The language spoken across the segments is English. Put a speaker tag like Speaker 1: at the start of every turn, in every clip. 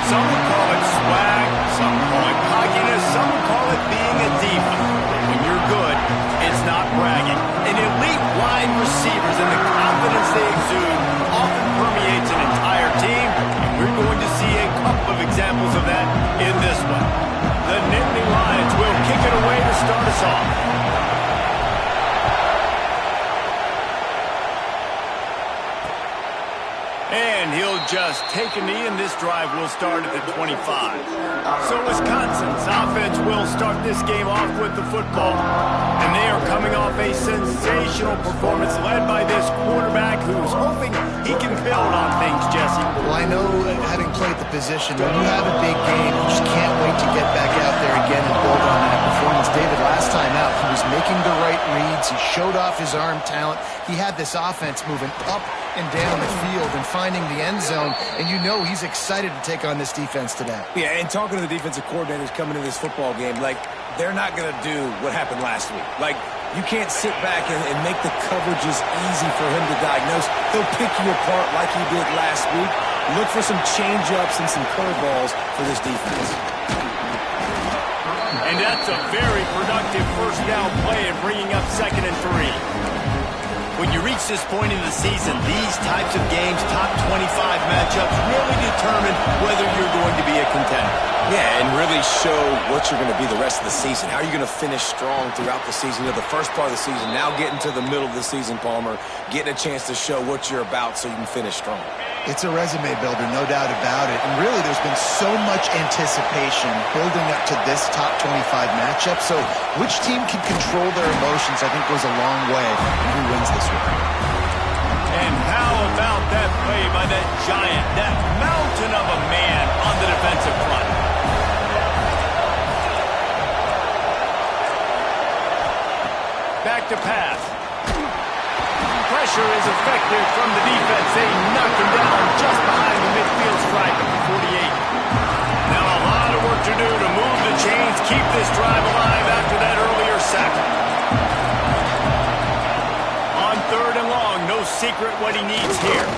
Speaker 1: Some would call it swag, some call it cockiness, some would call it being a diva. When you're good, it's not bragging. And elite wide receivers and the confidence they exude often permeates an entire team, and we're going to see a couple of examples of that in this one. The Nittany Lions will kick it away to start us off. And he'll just take a knee, and this drive will start at the 25. So Wisconsin's offense will start this game off with the football. And they are coming off a sensational performance led by this quarterback who's hoping he can build on things, Jesse.
Speaker 2: Well, I know, having played the position, when you have a big game, you just can't wait to get back out there again and build on that performance. David, last time out, he was making the right reads. He showed off his arm talent. He had this offense moving up and down the field and finding the end zone, and you know he's excited to take on this defense today.
Speaker 3: Yeah, and talking to the defensive coordinators coming into this football game, like, they're not going to do what happened last week. Like, you can't sit back and make the coverages easy for him to diagnose. He'll pick you apart like he did last week. Look for some change-ups and some curveballs for this defense.
Speaker 1: And that's a very productive first down play in bringing up 2nd and 3. When you reach this point in the season, these types of games, top 25 matchups, really determine whether you're going to be a contender.
Speaker 3: Yeah, and really show what you're going to be the rest of the season. How are you going to finish strong throughout the season? You know, the first part of the season, now getting to the middle of the season, Palmer, getting a chance to show what you're about so you can finish strong.
Speaker 2: It's a resume builder, no doubt about it. And really, there's been so much anticipation building up to this top 25 matchup. So which team can control their emotions, I think, goes a long way in who wins this one.
Speaker 1: And how about that play by that giant, that mountain of a man on the defensive front? Back to pass. Pressure is effective from the defense. They knock him down just behind the midfield stripe at the 48. Now a lot of work to do to move the chains, keep this drive alive after that earlier sack. On 3rd and long, no secret what he needs here.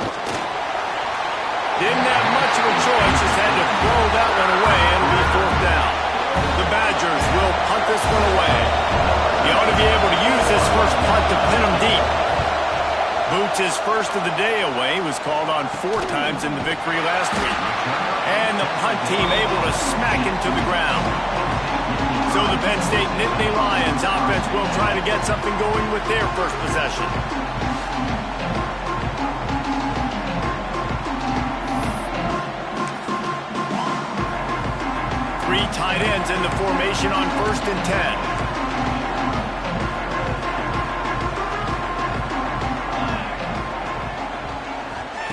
Speaker 1: Didn't have much of a choice, just had to throw that one away. It'll be 4th down. The Badgers will punt this one away. He ought to be able to use this first punt to pin him deep. Boots his first of the day away, was called on 4 times in the victory last week. And the punt team able to smack him to the ground. So the Penn State Nittany Lions offense will try to get something going with their first possession. Three tight ends in the formation on 1st and 10.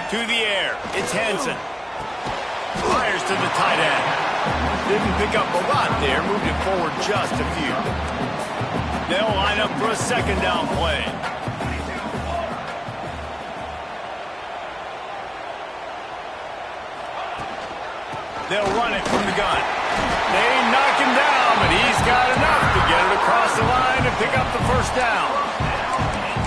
Speaker 1: To the air, it's Hansen. Fires to the tight end. Didn't pick up a lot there, moved it forward just a few. They'll line up for a 2nd down play. They'll run it from the gun. They knock him down, but he's got enough to get it across the line and pick up the 1st down.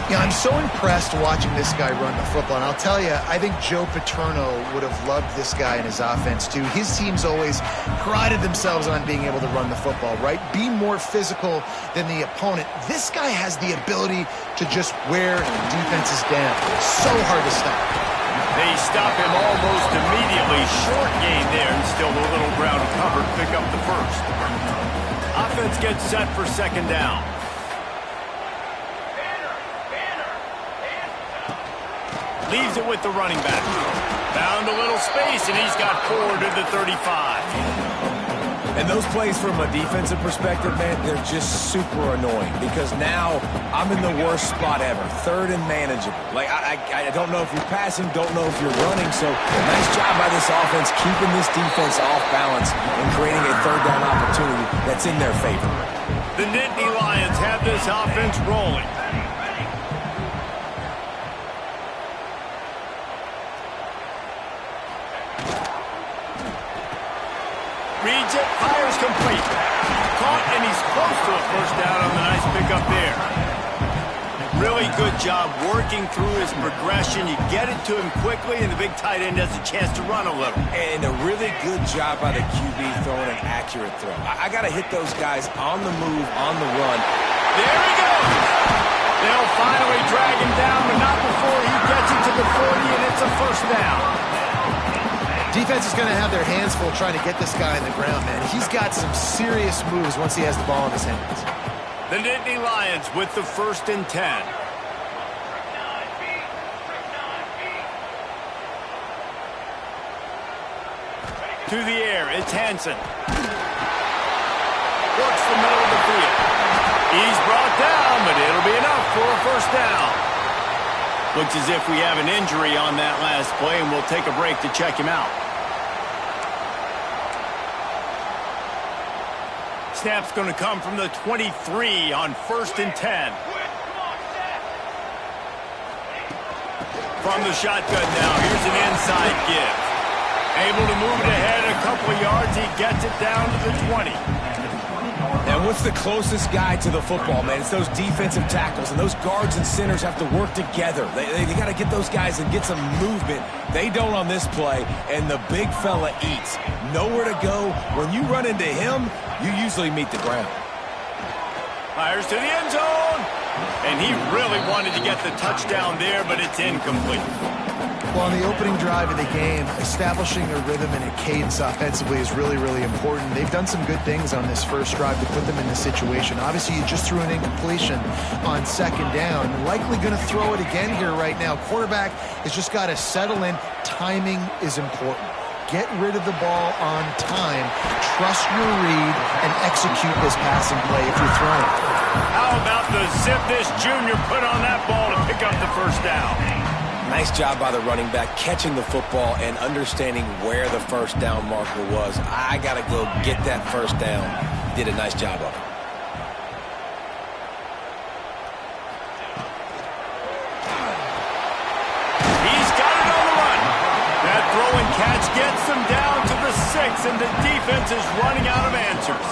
Speaker 2: Yeah, I'm so impressed watching this guy run the football. And I'll tell you, I think Joe Paterno would have loved this guy in his offense, too. His teams always prided themselves on being able to run the football, right? Be more physical than the opponent. This guy has the ability to just wear defenses down. So hard to stop.
Speaker 1: They stop him almost immediately. Short gain there, and still a little ground covered. Pick up the 1st. Offense gets set for 2nd down. Leaves it with the running back. Found a little space, and he's got 4 to the 35.
Speaker 3: And those plays from a defensive perspective, man, they're just super annoying because now I'm in the worst spot ever. 3rd and manageable. Like, I don't know if you're passing, don't know if you're running. So, nice job by this offense keeping this defense off balance and creating a 3rd down opportunity that's in their favor.
Speaker 1: The Nittany Lions have this offense rolling. Reads it, fires complete. Caught, and he's close to a 1st down on the nice pickup there. Really good job working through his progression. You get it to him quickly, and the big tight end has a chance to run a little.
Speaker 3: And a really good job by the QB throwing an accurate throw. I got to hit those guys on the move, on the run.
Speaker 1: There he goes. They'll finally drag him down, but not before he gets it to the 40, and it's a first down.
Speaker 2: Defense is going to have their hands full trying to get this guy on the ground, man. He's got some serious moves once he has the ball in his hands.
Speaker 1: The Nittany Lions with the 1st and 10. To the air, it's Hansen. Works the middle of the field. He's brought down, but it'll be enough for a first down. Looks as if we have an injury on that last play, and we'll take a break to check him out. Snap's going to come from the 23 on 1st and 10. From the shotgun now, here's an inside give. Able to move it ahead a couple of yards. He gets it down to the 20.
Speaker 3: And what's the closest guy to the football, man? It's those defensive tackles, and those guards and centers have to work together. They got to get those guys and get some movement. They don't on this play, and the big fella eats. Nowhere to go. When you run into him, you usually meet the ground.
Speaker 1: Fires to the end zone. And he really wanted to get the touchdown there, but it's incomplete.
Speaker 2: Well, on the opening drive of the game, establishing a rhythm and a cadence offensively is really, really important. They've done some good things on this first drive to put them in this situation. Obviously, you just threw an incompletion on 2nd down. Likely going to throw it again here right now. Quarterback has just got to settle in. Timing is important. Get rid of the ball on time. Trust your read and execute this passing play if you're throwing.
Speaker 1: How about the zip this junior put on that ball to pick up the first down?
Speaker 3: Nice job by the running back catching the football and understanding where the first down marker was. I got to go get that first down. Did a nice job of it.
Speaker 1: He's got it on the run. That throw and catch gets them down to the 6, and the defense is running out of answers.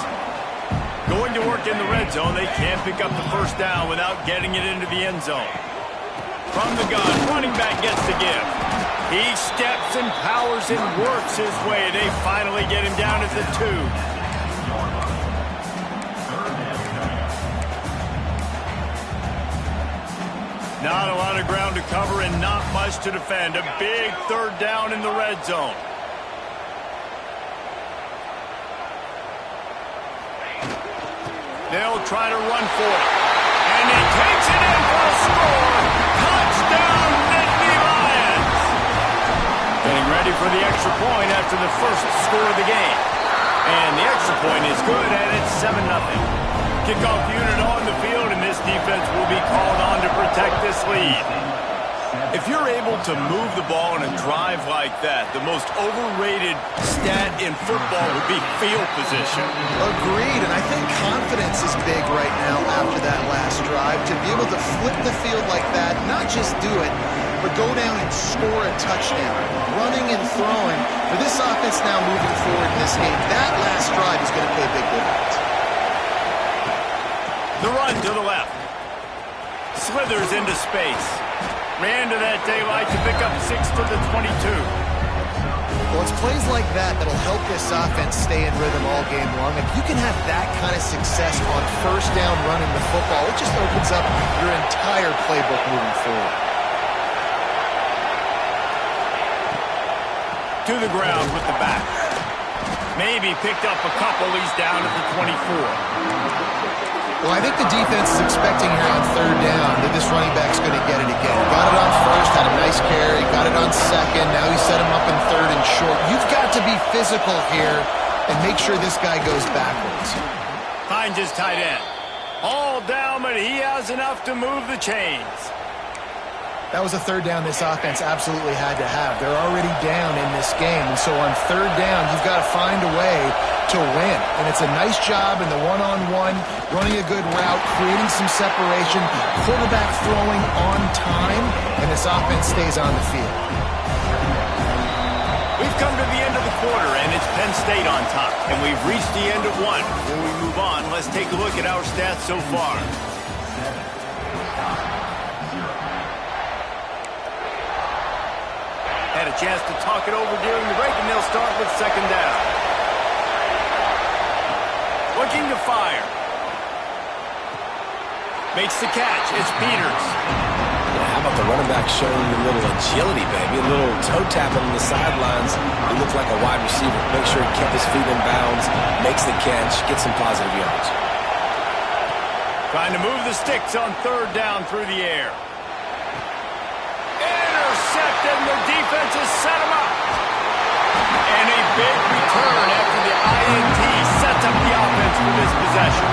Speaker 1: Going to work in the red zone. They can't pick up the first down without getting it into the end zone. From the gun, running back gets the give. He steps and powers and works his way. They finally get him down at the 2. Not a lot of ground to cover and not much to defend. A big 3rd down in the red zone. They'll try to run for it. And he takes it in for a score. Touchdown, Nittany Lions. Getting ready for the extra point after the first score of the game. And the extra point is good, and it's 7-0. Kickoff unit on the field, and this defense will be called on to protect this lead. If you're able to move the ball in a drive like that, the most overrated stat in football would be field position.
Speaker 2: Agreed, and I think confidence is big right now after that last drive. To be able to flip the field like that, not just do it, but go down and score a touchdown. Running and throwing. For this offense now moving forward in this game, that last drive is going to pay big dividends.
Speaker 1: The run to the left. Slithers into space. Ran to that daylight to pick up 6 to the 22.
Speaker 2: Well, it's plays like that that'll help this offense stay in rhythm all game long. If you can have that kind of success on first down running the football, it just opens up your entire playbook moving forward.
Speaker 1: To the ground with the back. Maybe picked up a couple. He's down at the 24.
Speaker 2: Well, I think the defense is expecting here on 3rd down that this running back's going to get it again. Got it on 1st, had a nice carry, got it on 2nd, now he set him up in 3rd and short. You've got to be physical here and make sure this guy goes backwards.
Speaker 1: Finds his tight end. All down, but he has enough to move the chains.
Speaker 2: That was a 3rd down this offense absolutely had to have. They're already down in this game, and so on 3rd down, you've got to find a way to win. And it's a nice job in the one-on-one, running a good route, creating some separation, quarterback throwing on time, and this offense stays on the field.
Speaker 1: We've come to the end of the quarter, and it's Penn State on top. And we've reached the end of one. Before we move on, let's take a look at our stats so far. chance to talk it over during the break, and they'll start with second down. Looking to fire. Makes the catch. It's Peters.
Speaker 3: Yeah, how about the running back showing you a little agility, baby? A little toe tapping on the sidelines. He looked like a wide receiver. Make sure he kept his feet in bounds, makes the catch, gets some positive yards.
Speaker 1: Trying to move the sticks on third down through the air. Intercepted, and the defense has set him up. And a big return after the INT sets up the offense for this possession.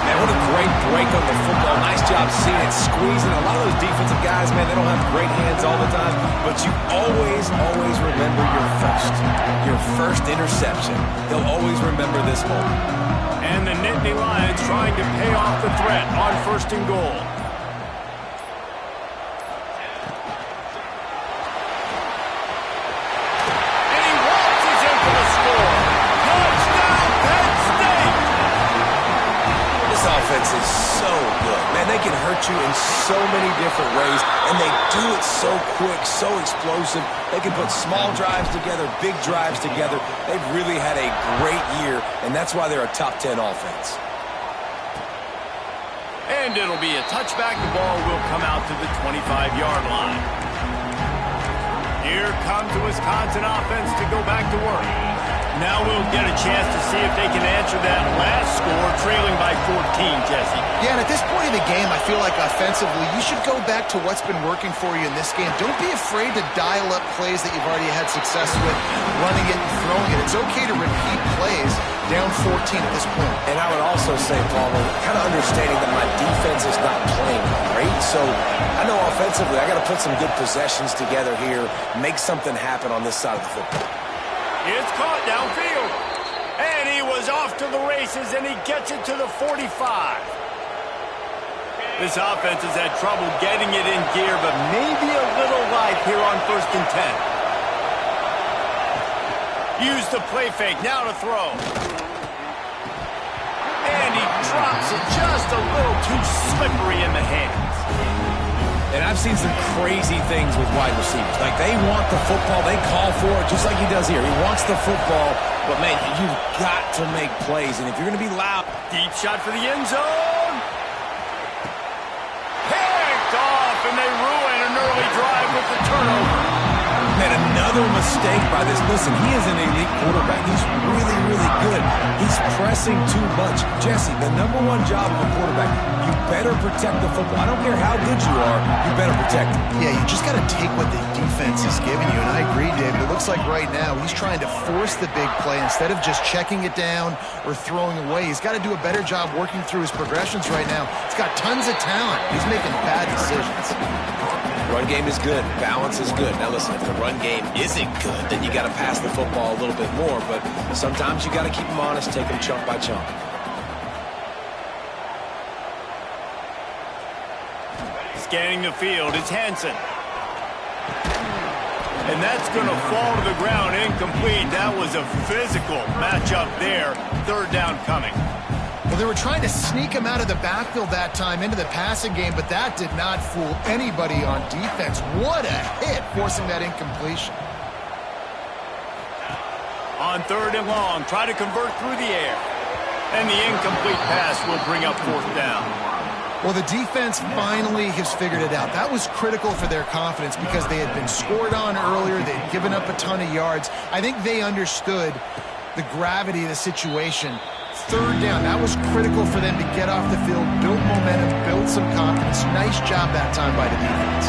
Speaker 3: Man, what a great break on the football. Nice job seeing it, squeezing. A lot of those defensive guys, man, they don't have great hands all the time, but you always remember your first interception. They'll always remember this moment.
Speaker 1: And the Nittany Lions trying to pay off the threat on first and goal. And he waltzes in for the score. Touchdown, Penn State!
Speaker 3: This offense is so good. Man, they can hurt you in so many different ways, and they do it so quick, so explosive. They can put small drives together, big drives together. They've really had a great year, and that's why they're a top 10 offense.
Speaker 1: And it'll be a touchback. The ball will come out to the 25-yard line. Here comes the Wisconsin offense to go back to work. Now we'll get a chance to see if they can answer that last score, trailing by 14, Jesse.
Speaker 2: Yeah, and at this point in the game, I feel like offensively, you should go back to what's been working for you in this game. Don't be afraid to dial up plays that you've already had success with, running it and throwing it. It's okay to repeat plays down 14 at this point.
Speaker 3: And I would also say, Paul, kind of understanding that my defense is not playing great, so I know offensively I got to put some good possessions together here, make something happen on this side of the football.
Speaker 1: It's caught downfield. And he was off to the races, and he gets it to the 45. This offense has had trouble getting it in gear, but maybe a little life here on first and 10. Use the play fake, now to throw. And he drops it just a little too slippery in the hands.
Speaker 3: And I've seen some crazy things with wide receivers. Like, they want the football. They call for it, just like he does here. He wants the football. But, man, you've got to make plays. And if you're going to be loud.
Speaker 1: Deep shot for the end zone. Picked off, and they ruin an early drive with the turnover.
Speaker 3: Man, another mistake by this. Listen, he is an elite quarterback. He's really, really good. He's pressing too much. Jesse, the number one job of a quarterback, you better protect the football. I don't care how good you are, you better protect it.
Speaker 2: Yeah, you just got to take what the defense is giving you. And I agree, David. It looks like right now he's trying to force the big play instead of just checking it down or throwing away. He's got to do a better job working through his progressions right now. He's got tons of talent. He's making bad decisions.
Speaker 3: Run game is good. Balance is good. Now, listen, if the run game isn't good, then you got to pass the football a little bit more. But sometimes you got to keep them honest, take them chunk by chunk.
Speaker 1: Scanning the field, it's Hansen. And that's going to fall to the ground, incomplete. That was a physical matchup there. Third down coming.
Speaker 2: Well, they were trying to sneak him out of the backfield that time into the passing game, but that did not fool anybody on defense. What a hit, forcing that incompletion.
Speaker 1: On third and long, try to convert through the air. And the incomplete pass will bring up fourth down.
Speaker 2: Well, the defense finally has figured it out. That was critical for their confidence because they had been scored on earlier. They had given up a ton of yards. I think they understood the gravity of the situation. Third down, that was critical for them to get off the field, build momentum, build some confidence. Nice job that time by the defense.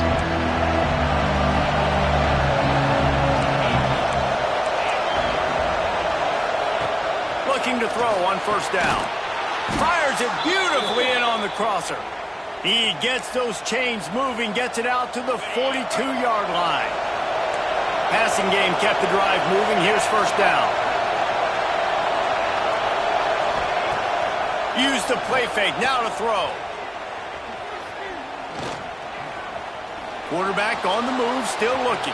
Speaker 1: Looking to throw on first down. Fires it beautifully in on the crosser. He gets those chains moving, gets it out to the 42-yard line. Passing game kept the drive moving. Here's first down. Use the play fake, now to throw. Quarterback on the move, still looking.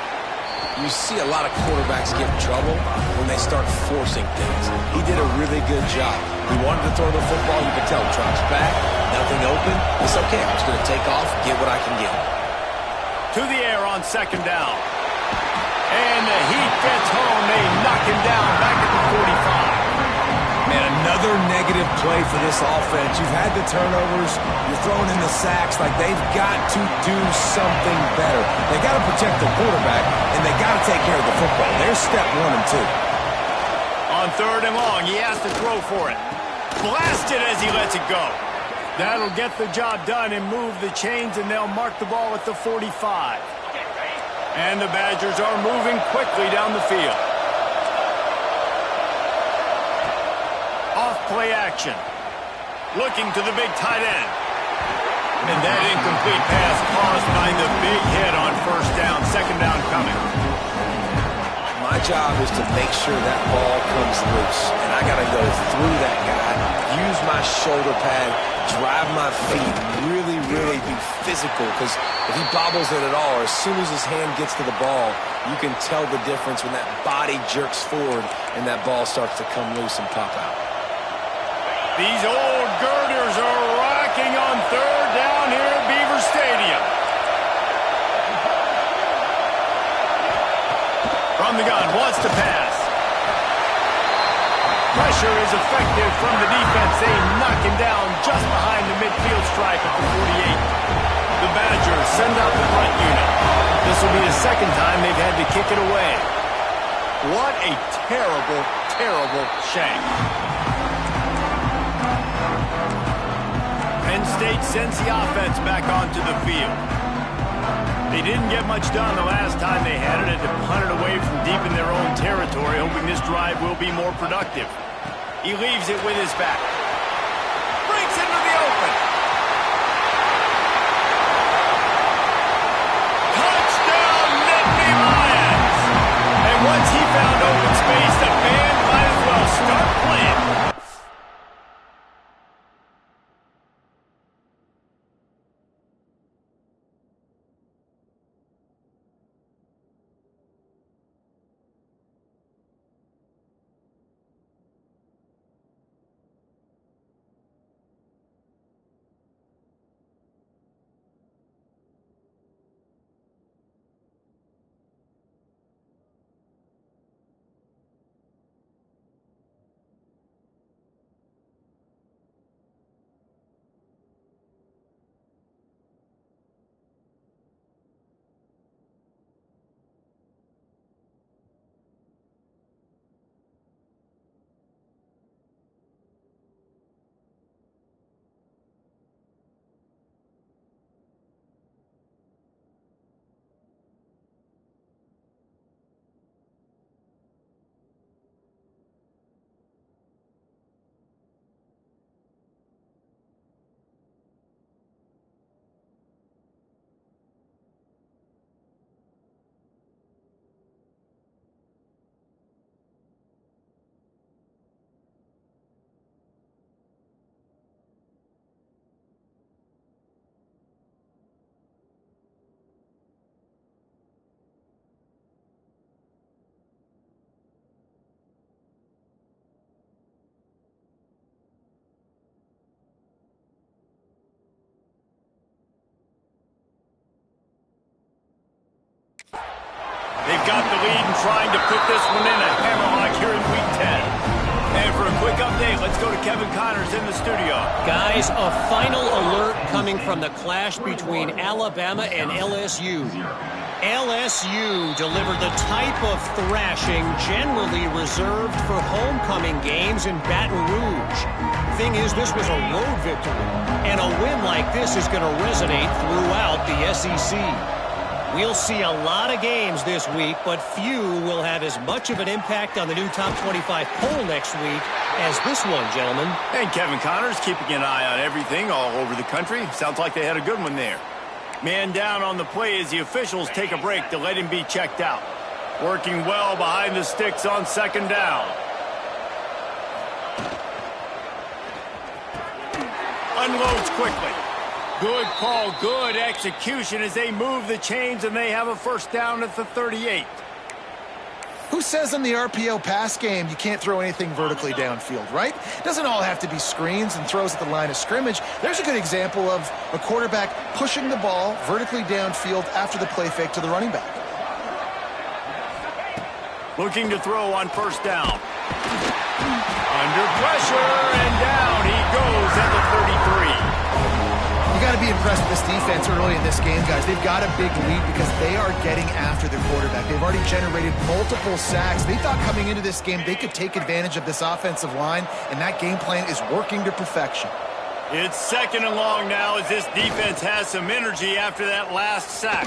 Speaker 3: You see a lot of quarterbacks get in trouble when they start forcing things. He did a really good job. He wanted to throw the football. You could tell he drops back, nothing open. It's okay. I'm just going to take off, get what I can get.
Speaker 1: To the air on second down. And the heat gets home. They knock him down back at the 45.
Speaker 3: Man, another negative play for this offense. You've had the turnovers. You're throwing in the sacks. Like, they've got to do something better. They got to protect the quarterback, and they got to take care of the football. There's step 1 and 2.
Speaker 1: On 3rd and long, he has to throw for it. Blasted as he lets it go. That'll get the job done and move the chains, and they'll mark the ball at the 45. And the Badgers are moving quickly down the field. Off play action. Looking to the big tight end. And that incomplete pass caused by the big hit on 1st down, 2nd down coming.
Speaker 3: My job is to make sure that ball comes loose. And I got to go through that guy, use my shoulder pad, drive my feet, really, really be physical. Because if he bobbles it at all, or as soon as his hand gets to the ball, you can tell the difference when that body jerks forward and that ball starts to come loose and pop out.
Speaker 1: These old girders are rocking on 3rd down here at Beaver Stadium. From the gun, wants to pass. Pressure is effective from the defense. They knock him down just behind the midfield stripe at the 48. The Badgers send out the front unit. This will be the 2nd time they've had to kick it away. What a terrible, terrible shank. Penn State sends the offense back onto the field. They didn't get much done the last time they had it, and to punt it away from deep in their own territory, hoping this drive will be more productive. He leaves it with his back. Breaks into the open. Touchdown, Nittany Lions! And once he found open space, the band might as well start playing. They've got the lead and trying to put this one in a hammerlock here in Week 10. And for a quick update, let's go to Kevin Connors in the studio.
Speaker 4: Guys, a final alert coming from the clash between Alabama and LSU. LSU delivered the type of thrashing generally reserved for homecoming games in Baton Rouge. Thing is, this was a road victory, and a win like this is going to resonate throughout the SEC. We'll see a lot of games this week, but few will have as much of an impact on the new top 25 poll next week as this one, gentlemen.
Speaker 1: And Kevin Connors keeping an eye on everything all over the country. Sounds like they had a good one there. Man down on the play as the officials take a break to let him be checked out. Working well behind the sticks on 2nd down. Unloads quickly. Good call, good execution as they move the chains and they have a 1st down at the 38.
Speaker 2: Who says in the RPO pass game you can't throw anything vertically downfield, right? It doesn't all have to be screens and throws at the line of scrimmage. There's a good example of a quarterback pushing the ball vertically downfield after the play fake to the running back.
Speaker 1: Looking to throw on first down. Under pressure, and down he goes at the 33.
Speaker 2: You got to be impressed with this defense early in this game, guys. They've got a big lead because they are getting after the quarterback. They've already generated multiple sacks. They thought coming into this game they could take advantage of this offensive line, and that game plan is working to perfection.
Speaker 1: It's 2nd and long now as this defense has some energy after that last sack.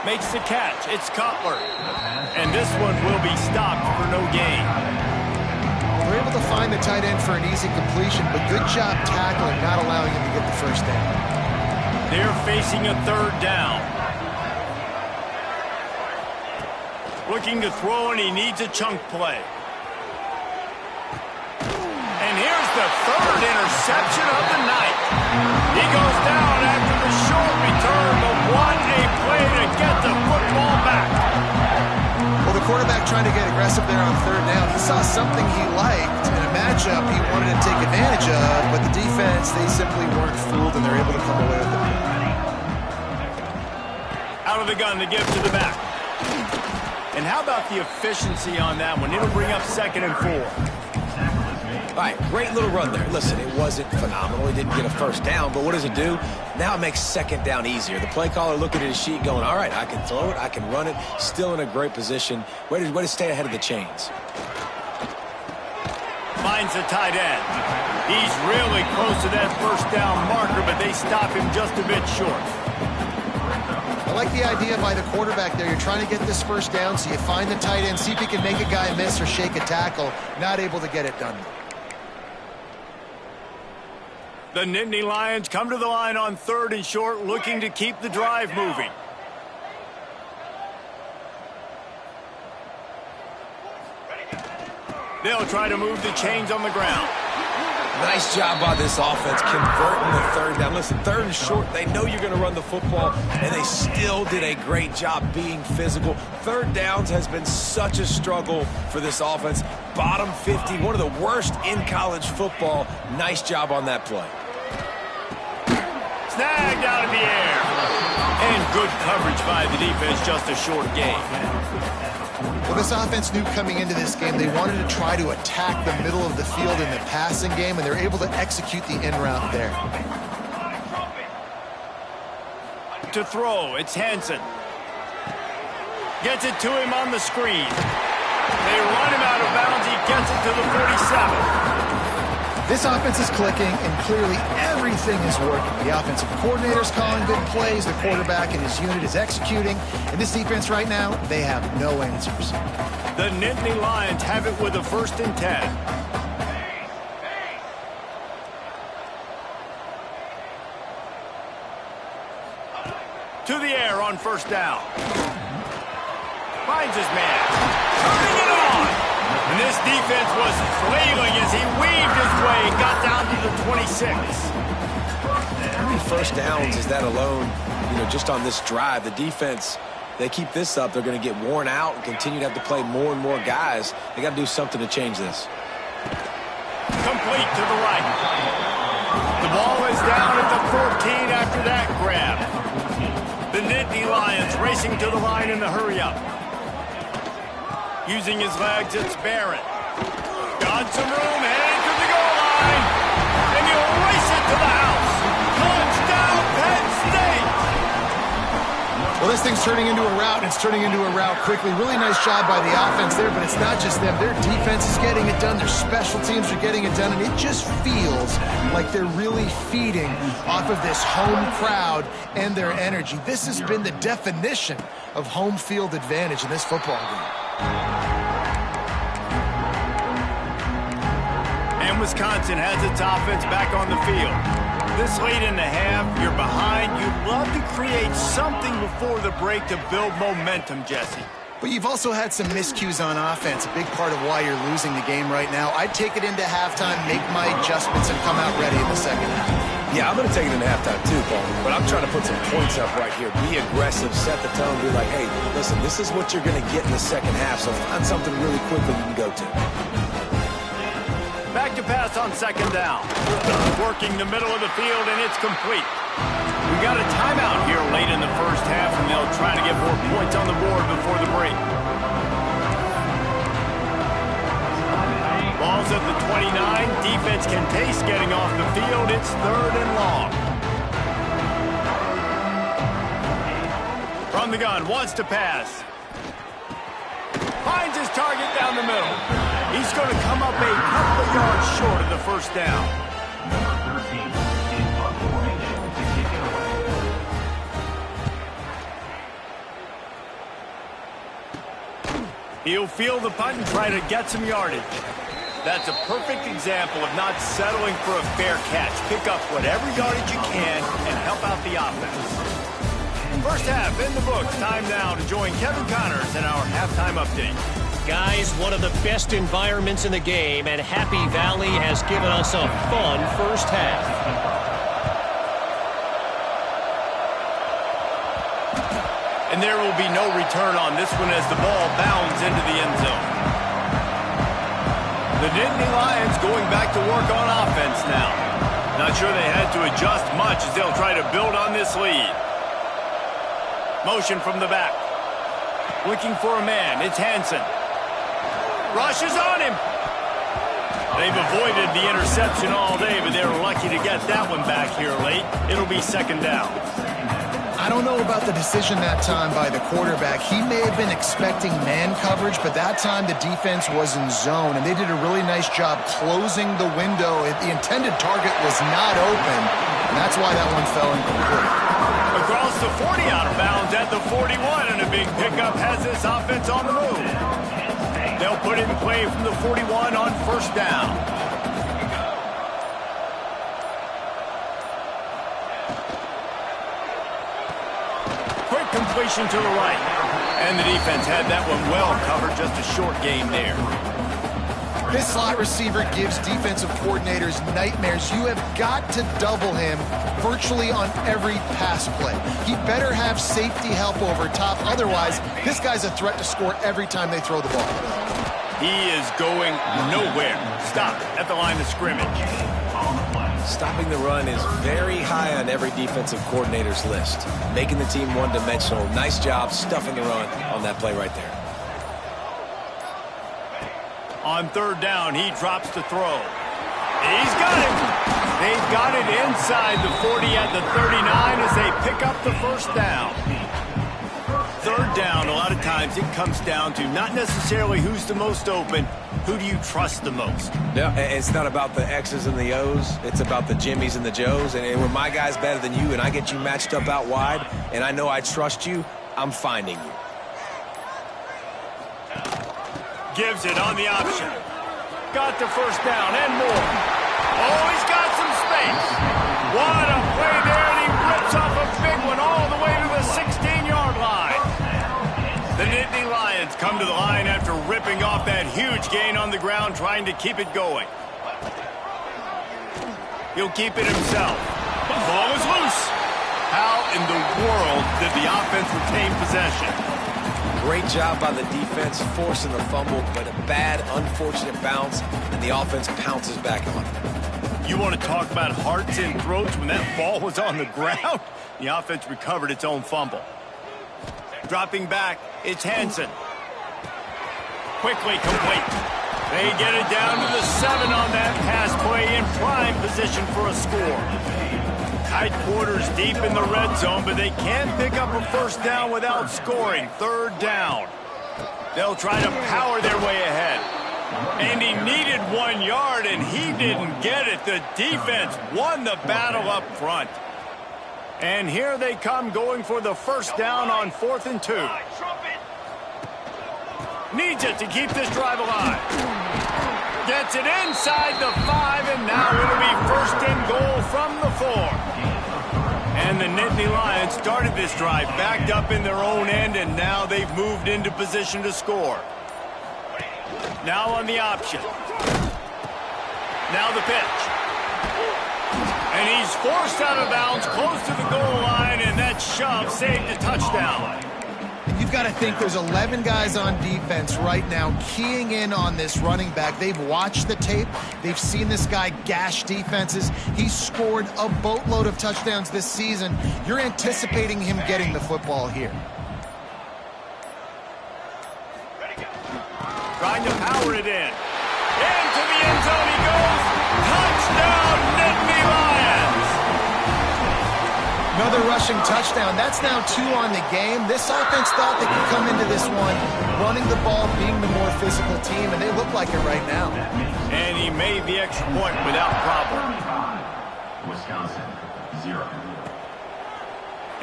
Speaker 1: Makes the catch. It's Cutler. And this one will be stopped for no gain.
Speaker 2: They're able to find the tight end for an easy completion, but good job tackling, not allowing him to get the first down.
Speaker 1: They're facing a 3rd down. Looking to throw, and he needs a chunk play. And here's the 3rd interception of the night. He goes down after the short return, but what a play to get the football back.
Speaker 2: Well, the quarterback trying to get aggressive there on 3rd down. He saw something he liked in a matchup he wanted to take advantage of, but the defense, they simply weren't fooled, and they're able to come away with it.
Speaker 1: Out of the gun to give to the back. And how about the efficiency on that one? It'll bring up 2nd and 4.
Speaker 3: All right, great little run there. Listen, it wasn't phenomenal. He didn't get a first down, but what does it do? Now it makes 2nd down easier. The play caller looking at his sheet going, all right, I can throw it, I can run it, still in a great position. Way to stay ahead of the chains.
Speaker 1: Finds the tight end. He's really close to that first down marker, but they stop him just a bit short.
Speaker 2: I like the idea by the quarterback there. You're trying to get this first down, so you find the tight end, see if he can make a guy miss or shake a tackle. Not able to get it done.
Speaker 1: The Nittany Lions come to the line on 3rd and short, looking to keep the drive moving. They'll try to move the chains on the ground.
Speaker 3: Nice job by this offense converting the 3rd down. Listen, 3rd and short, they know you're going to run the football, and they still did a great job being physical. 3rd downs has been such a struggle for this offense. Bottom 50, one of the worst in college football. Nice job on that play.
Speaker 1: Snagged out of the air. And good coverage by the defense, just a short gain.
Speaker 2: Well, this offense knew coming into this game they wanted to try to attack the middle of the field in the passing game, and they're able to execute the in route there.
Speaker 1: To throw, it's Hansen. Gets it to him on the screen. They run him out of bounds. He gets it to the 47.
Speaker 2: This offense is clicking, and clearly everything is working. The offensive coordinator's calling good plays, the quarterback and his unit is executing, and this defense right now, they have no answers.
Speaker 1: The Nittany Lions have it with a 1st and 10. To the air on first down. Finds his man. Turning it on. And this defense was flailing as he weaved his way and got down to the 26.
Speaker 3: How many first downs is that alone, just on this drive? The defense, they keep this up, they're going to get worn out and continue to have to play more and more guys. They got to do something to change this.
Speaker 1: Complete to the right. The ball is down at the 14 after that grab. The Nittany Lions racing to the line in the hurry-up. Using his legs, it's Barrett. Got some room, heading to the goal line. And he'll race it to the house. Touchdown, Penn State!
Speaker 2: Well, this thing's turning into a route, and it's turning into a route quickly. Really nice job by the offense there, but it's not just them. Their defense is getting it done. Their special teams are getting it done, and it just feels like they're really feeding off of this home crowd and their energy. This has been the definition of home field advantage in this football game.
Speaker 1: And Wisconsin has its offense back on the field. This late in the half, you're behind. You'd love to create something before the break to build momentum, Jesse.
Speaker 2: But you've also had some miscues on offense, a big part of why you're losing the game right now. I'd take it into halftime, make my adjustments, and come out ready in the second half.
Speaker 3: Yeah, I'm going to take it into halftime too, Paul. But I'm trying to put some points up right here. Be aggressive, set the tone, be like, hey, listen, this is what you're going to get in the second half, so find something really quickly you can go to.
Speaker 1: Back to pass on second down. Working the middle of the field, and it's complete. We got a timeout here late in the first half, and they'll try to get more points on the board before the break. themselves at the 29. Defense can taste getting off the field. It's 3rd and long. From the gun, wants to pass. Finds his target down the middle. He's going to come up a couple of yards short of the first down. He'll field the punt and try to get some yardage. That's a perfect example of not settling for a fair catch. Pick up whatever yardage you can and help out the offense. First half in the books. Time now to join Kevin Connors in our halftime update.
Speaker 4: Guys, one of the best environments in the game, and Happy Valley has given us a fun first half.
Speaker 1: And there will be no return on this one as the ball bounds into the end zone. The Nittany Lions going back to work on offense now. Not sure they had to adjust much as they'll try to build on this lead. Motion from the back. Looking for a man. It's Hansen. Rushes on him. They've avoided the interception all day, but they're lucky to get that one back here late. It'll be 2nd down.
Speaker 2: I don't know about the decision that time by the quarterback. He may have been expecting man coverage, but that time the defense was in zone, and they did a really nice job closing the window. The intended target was not open, and that's why that one fell incomplete.
Speaker 1: Across the 40, out of bounds at the 41, and a big pickup has this offense on the move. They'll put it in play from the 41 on 1st down. Quick completion to the right. And the defense had that one well covered, just a short gain there.
Speaker 2: This slot receiver gives defensive coordinators nightmares. You have got to double him virtually on every pass play. He better have safety help over top. Otherwise, this guy's a threat to score every time they throw the ball.
Speaker 1: He is going nowhere. Stop at the line of scrimmage.
Speaker 3: Stopping the run is very high on every defensive coordinator's list. Making the team one-dimensional. Nice job stuffing the run on that play right there.
Speaker 1: On 3rd down, he drops to throw. He's got it. They've got it inside the 40 at the 39 as they pick up the 1st down. 3rd down, a lot of times it comes down to not necessarily who's the most open, who do you trust the most?
Speaker 3: Yeah, it's not about the X's and the O's. It's about the Jimmys and the Joes. And when my guy's better than you and I get you matched up out wide and I know I trust you, I'm finding you.
Speaker 1: Gives it on the option. Got the 1st down and more. Oh, he's got some space. What a play there, and he rips off a big one all the way to the 16-yard line. The Nittany Lions come to the line after ripping off that huge gain on the ground, trying to keep it going. He'll keep it himself. The ball is loose. How in the world did the offense retain possession?
Speaker 3: Great job by the defense, forcing the fumble, but a bad, unfortunate bounce, and the offense pounces back on it.
Speaker 1: You want to talk about hearts and throats when that ball was on the ground? The offense recovered its own fumble. Dropping back, it's Hansen. Quickly complete. They get it down to the 7 on that pass play in prime position for a score. Tight quarters deep in the red zone, but they can't pick up a 1st down without scoring. 3rd down. They'll try to power their way ahead. And he needed 1 yard, and he didn't get it. The defense won the battle up front. And here they come going for the 1st down on 4th and 2. Needs it to keep this drive alive. Gets it inside the 5, and now it'll be 1st and goal from the 4. And the Nittany Lions started this drive backed up in their own end, and now they've moved into position to score. Now on the option. Now the pitch. And he's forced out of bounds close to the goal line, and that shove saved a touchdown.
Speaker 2: You've got to think there's 11 guys on defense right now keying in on this running back. They've watched the tape. They've seen this guy gash defenses. He's scored a boatload of touchdowns this season. You're anticipating him getting the football here.
Speaker 1: Trying to power it in. Into the end
Speaker 2: the rushing touchdown. That's now 2 on the game. This offense thought they could come into this one running the ball, being the more physical team, and they look like it right now.
Speaker 1: And he made the extra point without problem.
Speaker 5: Wisconsin, 0.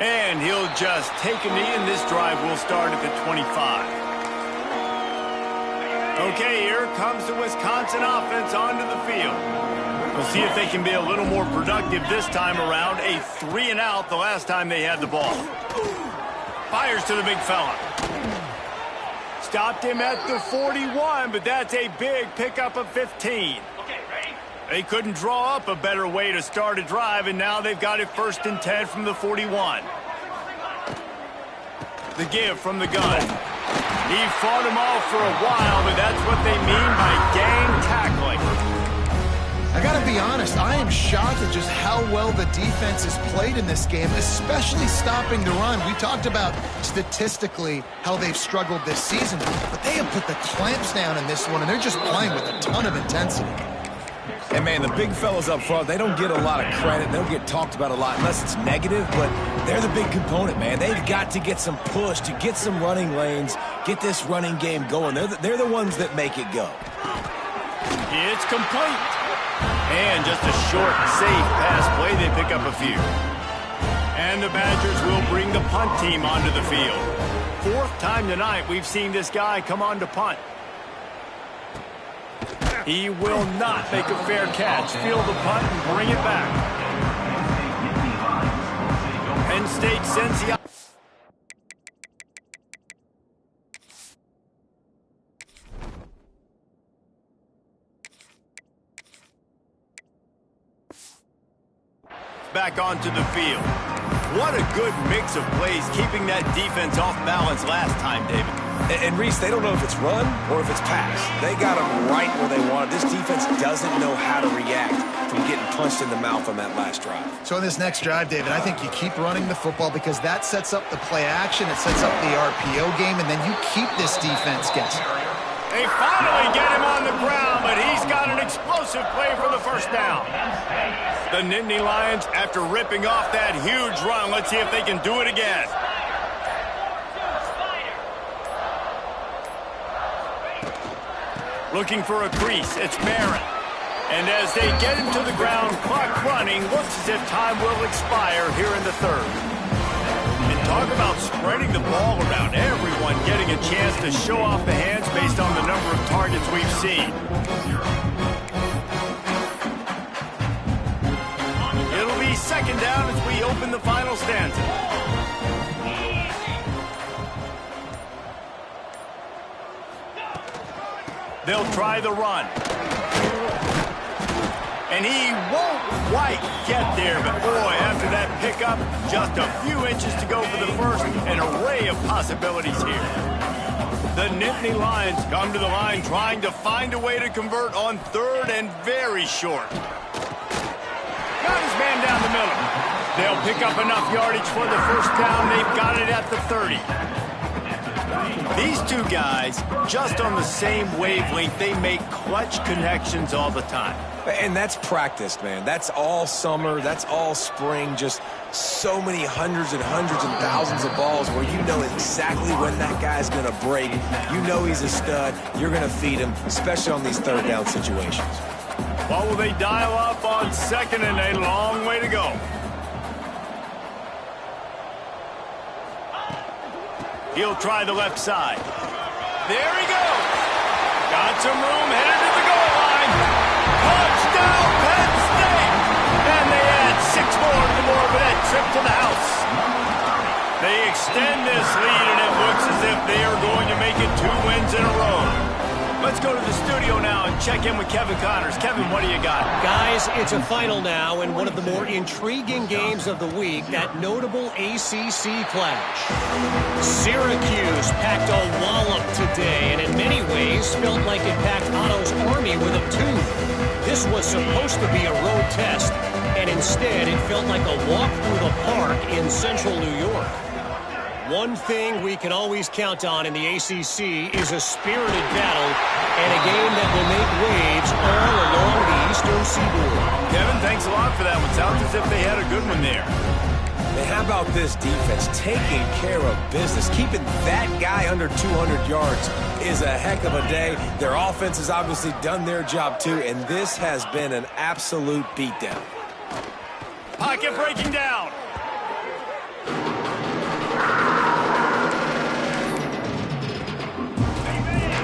Speaker 1: And he'll just take a knee, and this drive will start at the 25. Okay, here comes the Wisconsin offense onto the field. We'll see if they can be a little more productive this time around. A 3-and-out the last time they had the ball. Fires to the big fella. Stopped him at the 41, but that's a big pickup of 15. They couldn't draw up a better way to start a drive, and now they've got it 1st and 10 from the 41. The give from the gun. He fought him off for a while, but that's what they mean by gang tackling.
Speaker 2: I got to be honest, I am shocked at just how well the defense has played in this game, especially stopping the run. We talked about statistically how they've struggled this season, but they have put the clamps down in this one, and they're just playing with a ton of intensity.
Speaker 3: And, man, the big fellas up front, they don't get a lot of credit. They don't get talked about a lot unless it's negative, but they're the big component, man. They've got to get some push, to get some running lanes, get this running game going. They're the ones that make it go.
Speaker 1: It's complete. And just a short, safe pass play. They pick up a few. And the Badgers will bring the punt team onto the field. 4th time tonight we've seen this guy come on to punt. He will not make a fair catch. Field the punt and bring it back. Penn State sends the... back onto the field. What a good mix of plays, keeping that defense off balance last time, David.
Speaker 3: And Reese, they don't know if it's run or if it's pass. They got them right where they want it. This defense doesn't know how to react from getting punched in the mouth on that last drive.
Speaker 2: So in this next drive, David, I think you keep running the football because that sets up the play action, it sets up the RPO game, and then you keep this defense guessing.
Speaker 1: They finally get him on the ground, but he's got an explosive play for the 1st down. The Nittany Lions, after ripping off that huge run, let's see if they can do it again. Looking for a crease, it's Barrett. And as they get him to the ground, clock running, looks as if time will expire here in the 3rd. And talk about spreading the ball around, everyone getting a chance to show off the hands based on the number of targets we've seen. It'll be 2nd down as we open the final stanza. They'll try the run. And he won't quite get there, but boy, after that pickup, just a few inches to go for the 1st, an array of possibilities here. The Nittany Lions come to the line trying to find a way to convert on 3rd and very short. Got his man down the middle. They'll pick up enough yardage for the 1st down. They've got it at the 30. These two guys, just on the same wavelength, they make clutch connections all the time.
Speaker 3: And that's practice, man. That's all summer. That's all spring. Just so many hundreds and thousands of balls where you know exactly when that guy's going to break. You know he's a stud. You're going to feed him, especially on these 3rd down situations.
Speaker 1: What will they dial up on 2nd and a long way to go? He'll try the left side. There he goes. Got some room, headed to the goal line. Touchdown, Penn State! And they add 6 more to the Morvedet trip to the house. They extend this lead, and it looks as if they are going to make it 2 wins in a row. Let's go to the studio now and check in with Kevin Connors. Kevin, what do you got?
Speaker 4: Guys, it's a final now, and one of the more intriguing games of the week, that notable ACC clash. Syracuse packed a wallop today, and in many ways felt like it packed Otto's Army with a tube. This was supposed to be a road test, and instead it felt like a walk through the park in central New York. One thing we can always count on in the ACC is a spirited battle and a game that will make waves all along the Eastern Seaboard.
Speaker 1: Kevin, thanks a lot for that one. Sounds as if they had a good one there.
Speaker 3: And how about this defense taking care of business? Keeping that guy under 200 yards is a heck of a day. Their offense has obviously done their job too, and this has been an absolute beatdown.
Speaker 1: Pocket breaking down.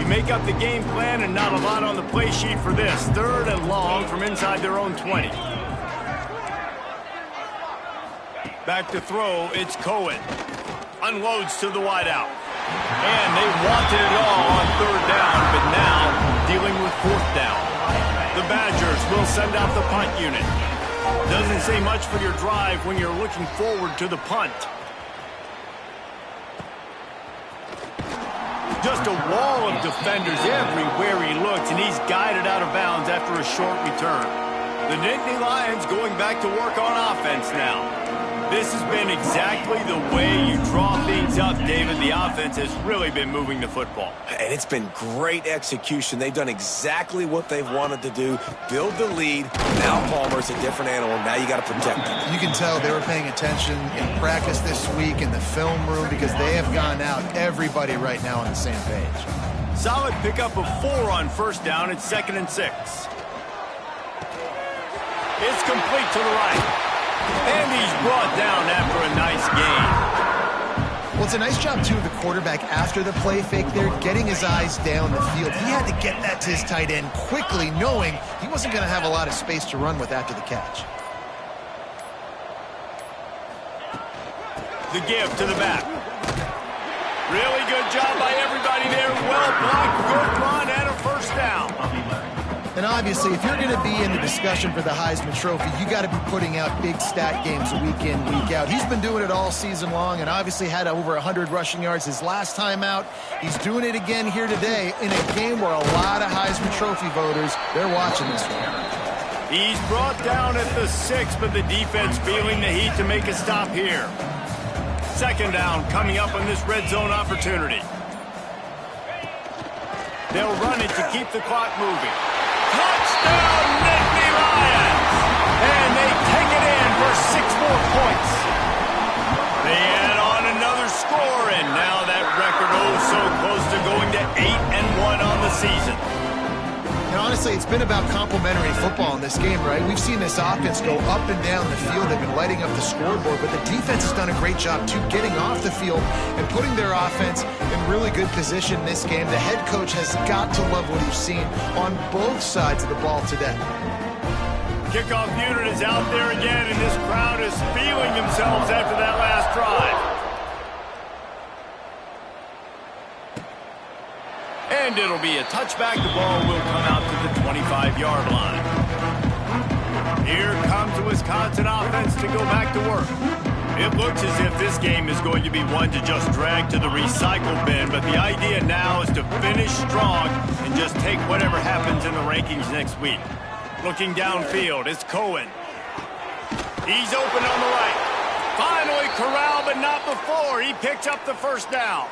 Speaker 1: You make up the game plan and not a lot on the play sheet for this. 3rd and long from inside their own 20. Back to throw, it's Cohen. Unloads to the wideout. And they wanted it all on 3rd down, but now dealing with 4th down. The Badgers will send out the punt unit. Doesn't say much for your drive when you're looking forward to the punt. Just a wall of defenders everywhere he looks, and he's guided out of bounds after a short return. The Nittany Lions going back to work on offense now. This has been exactly the way you draw things up, David. The offense has really been moving the football.
Speaker 3: And it's been great execution. They've done exactly what they've wanted to do. Build the lead. Now Palmer's a different animal. Now you got to protect him.
Speaker 2: You can tell they were paying attention in practice this week in the film room because they have gone out, everybody right now on the same page.
Speaker 1: Solid pickup of 4 on 1st down. It's 2nd and 6. It's complete to the right. And he's brought down after a nice gain.
Speaker 2: Well, it's a nice job, too, of the quarterback after the play fake there, getting his eyes down the field. He had to get that to his tight end quickly, knowing he wasn't going to have a lot of space to run with after the catch.
Speaker 1: The give to the back. Really good job by everybody there. Well blocked, good run, and a 1st down.
Speaker 2: And obviously, if you're going to be in the discussion for the Heisman Trophy, you got to be putting out big stat games week in, week out. He's been doing it all season long and obviously had over 100 rushing yards his last time out. He's doing it again here today in a game where a lot of Heisman Trophy voters, they're watching this one.
Speaker 1: He's brought down at the 6, but the defense feeling the heat to make a stop here. 2nd down coming up on this red zone opportunity. They'll run it to keep the clock moving. Touchdown, Nittany Lions! And they take it in for 6 more points. They add on another score, and now that record so close to going to 8-1 on the season.
Speaker 2: And honestly, it's been about complementary football in this game, right? We've seen this offense go up and down the field. They've been lighting up the scoreboard, but the defense has done a great job, too, getting off the field and putting their offense in really good position in this game. The head coach has got to love what he's seen on both sides of the ball today.
Speaker 1: Kickoff unit is out there again, and this crowd is feeling themselves after that last drive. And it'll be a touchback. The ball will come out to the 25-yard line. Here comes the Wisconsin offense to go back to work. It looks as if this game is going to be one to just drag to the recycle bin, but the idea now is to finish strong and just take whatever happens in the rankings next week. Looking downfield, it's Cohen. He's open on the right. Finally corralled, but not before. He picks up the 1st down.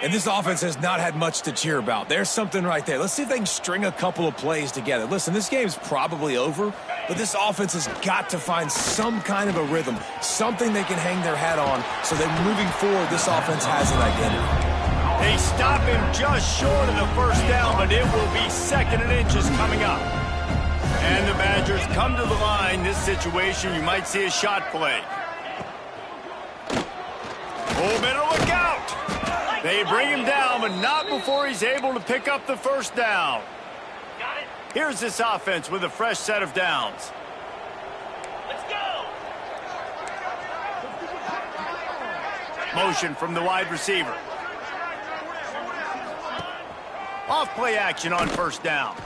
Speaker 3: And this offense has not had much to cheer about. There's something right there. Let's see if they can string a couple of plays together. Listen, this game's probably over, but this offense has got to find some kind of a rhythm, something they can hang their hat on so that moving forward, this offense has an identity.
Speaker 1: They stop him just short of the 1st down, but it will be 2nd and inches coming up. And the Badgers come to the line. This situation, you might see a shot play. Oh, better look out. They bring him down, but not before he's able to pick up the 1st down. Here's this offense with a fresh set of downs. Let's go. Motion from the wide receiver. Off play action on 1st down.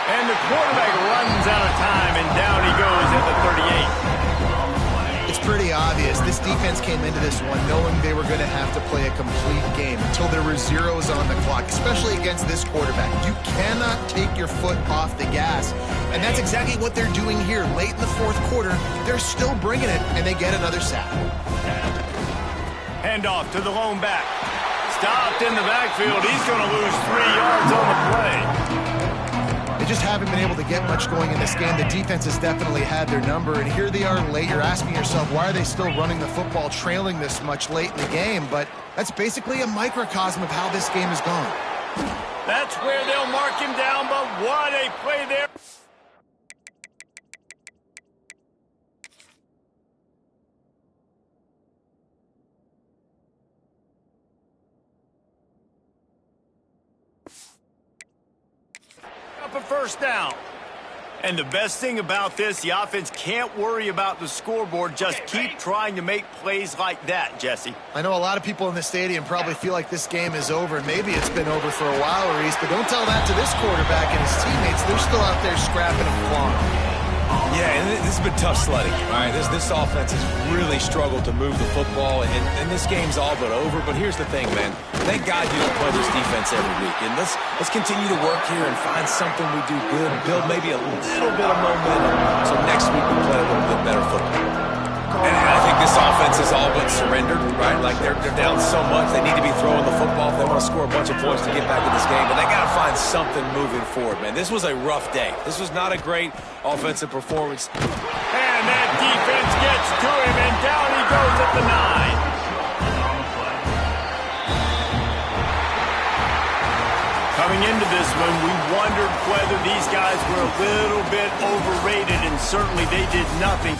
Speaker 1: And the quarterback runs out of time, and down he goes at the 38.
Speaker 2: It's pretty obvious. This defense came into this one knowing they were going to have to play a complete game until there were zeros on the clock, especially against this quarterback. You cannot take your foot off the gas, and that's exactly what they're doing here. Late in the 4th quarter, they're still bringing it, and they get another sack.
Speaker 1: Handoff to the lone back. Stopped in the backfield. He's going to lose 3 yards on the play.
Speaker 2: They just haven't been able to get much going in this game. The defense has definitely had their number, and here they are late. You're asking yourself, why are they still running the football, trailing this much late in the game? But that's basically a microcosm of how this game has gone.
Speaker 1: That's where they'll mark him down, but what a play there. Up a first down. And the best thing about this, the offense can't worry about the scoreboard. Just keep trying to make plays like that, Jesse.
Speaker 2: I know a lot of people in the stadium probably feel like this game is over, and maybe it's been over for a while, Reese, but don't tell that to this quarterback and his teammates. They're still out there scrapping and clawing.
Speaker 3: Yeah, and this has been tough sledding. All right, this offense has really struggled to move the football, and this game's all but over. But here's the thing, man. Thank God you don't play this defense every week. And let's continue to work here and find something we do good, build maybe a little bit of momentum, so next week we play a little bit better football. And I think this offense is all but surrendered, right? Like they're down so much, they need to be throwing the football if they want to score a bunch of points to get back in this game. But they got to find something moving forward, man. This was a rough day. This was not a great offensive performance.
Speaker 1: And that defense gets to him, and down he goes at the 9. Coming into this one, we wondered whether these guys were a little bit overrated, and certainly they did nothing